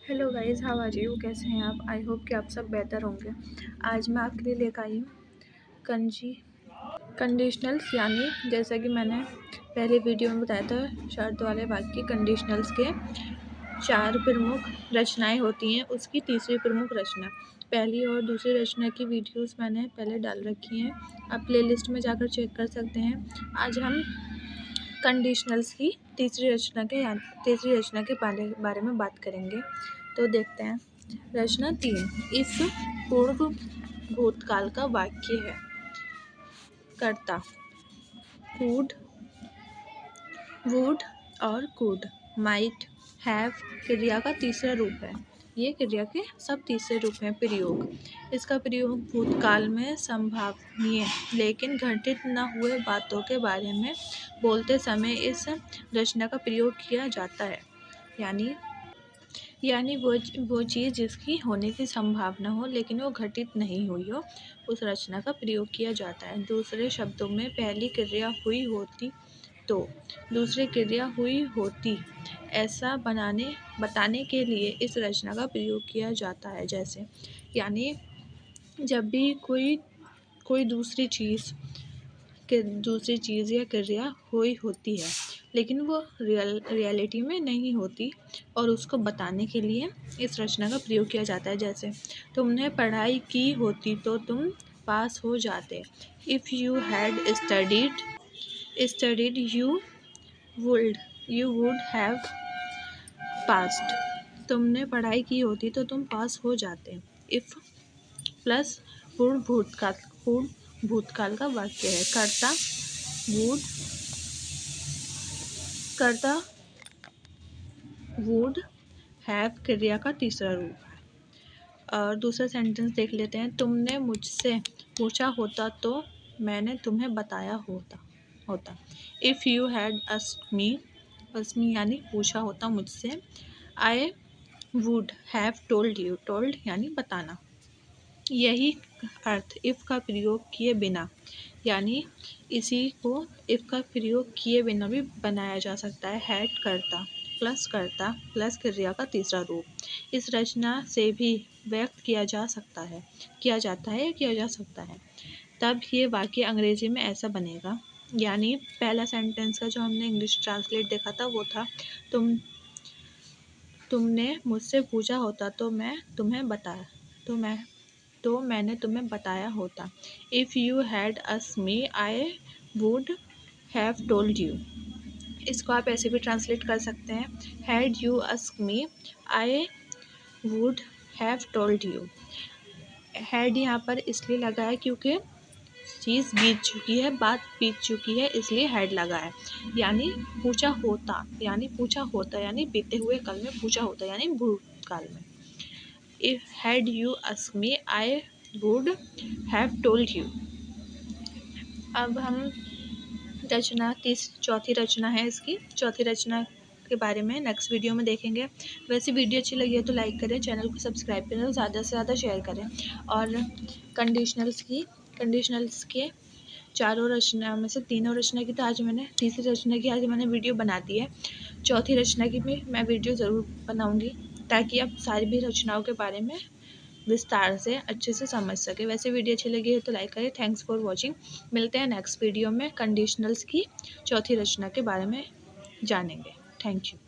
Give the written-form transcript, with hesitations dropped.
Hello guys, how are you? कैसे हैं आप? आई होप कि आप सब बेहतर होंगे। आज मैं आपके लिए लेकर आई हूँ कंडीशनल्स, यानी जैसा कि मैंने पहले वीडियो में बताया था, शर्त वाले वाक्य कंडीशनल्स के 4 प्रमुख रचनाएं होती हैं, उसकी तीसरी प्रमुख रचना। पहली और दूसरी रचना की वीडियोस मैंने पहले डाल रखी हैं, आप प्लेलिस्ट में जाकर चेक कर सकते हैं। आज हम कंडीशनल्स की तीसरी रचना के बारे में बात करेंगे। तो देखते हैं। रचना 3 इस पूर्व भूतकाल का वाक्य है। कर्ता कुड, वुड और कुड, माइट, हैव क्रिया का तीसरा रूप है। ये क्रिया के सब तीसरे रूप हैं। प्रयोग, इसका प्रयोग भूतकाल में संभावनीय लेकिन घटित न हुए बातों के बारे में बोलते समय इस रचना का प्रयोग किया जाता है। यानी वो चीज़ जिसकी होने की संभावना हो लेकिन वो घटित नहीं हुई हो, उस रचना का प्रयोग किया जाता है। दूसरे शब्दों में, पहली क्रिया हुई होती तो दूसरी क्रिया हुई होती, ऐसा बताने के लिए इस रचना का प्रयोग किया जाता है। जैसे, यानी जब भी कोई दूसरी चीज़ या क्रिया हुई होती है लेकिन वो रियलिटी में नहीं होती, और उसको बताने के लिए इस रचना का प्रयोग किया जाता है। जैसे, तुमने पढ़ाई की होती तो तुम पास हो जाते। If you had studied you would have passed. तुमने पढ़ाई की होती तो तुम पास हो जाते। इफ़ प्लस पूर्ण भूतकाल का वाक्य है। कर्ता वुड हैव क्रिया का तीसरा रूप है। और दूसरा सेंटेंस देख लेते हैं। तुमने मुझसे पूछा होता तो मैंने तुम्हें बताया होता। If you had asked me यानी पूछा होता मुझसे। I would have told you, told यानी बताना। यही अर्थ इफ़ का प्रयोग किए बिना, यानी इसी को इफ़ का प्रयोग किए बिना भी बनाया जा सकता है। हैड कर्ता प्लस क्रिया का तीसरा रूप। इस रचना से भी व्यक्त किया जा सकता है। तब ये वाक्य अंग्रेजी में ऐसा बनेगा, यानी पहला सेंटेंस का जो हमने इंग्लिश ट्रांसलेट देखा था वो था, तुमने मुझसे पूछा होता तो मैंने तुम्हें बताया होता। If you had asked me I would have told you. इसको आप ऐसे भी ट्रांसलेट कर सकते हैं, had you asked me I would have told you. Had यहाँ पर इसलिए लगा है क्योंकि चीज़ बीत चुकी है, बात बीत चुकी है, इसलिए हैड लगा है। यानी पूछा होता यानी बीते हुए कल में पूछा होता यानी भूतकाल में। If had you asked me, I would have told you। अब हम चौथी रचना है, इसकी चौथी रचना के बारे में नेक्स्ट वीडियो में देखेंगे। वैसे वीडियो अच्छी लगी है तो लाइक करें, चैनल को सब्सक्राइब करें और ज़्यादा से ज़्यादा शेयर करें। और कंडीशनल्स के चारों रचना में से तीनों रचना की तो आज मैंने तीसरी रचना की आज मैंने वीडियो बना दी है। चौथी रचना की भी मैं वीडियो ज़रूर बनाऊँगी, ताकि आप सारी भी रचनाओं के बारे में विस्तार से अच्छे से समझ सके। वैसे वीडियो अच्छी लगी है तो लाइक करें। Thanks for watching. मिलते हैं नेक्स्ट वीडियो में, कंडीशनल्स की चौथी रचना के बारे में जानेंगे। Thank you.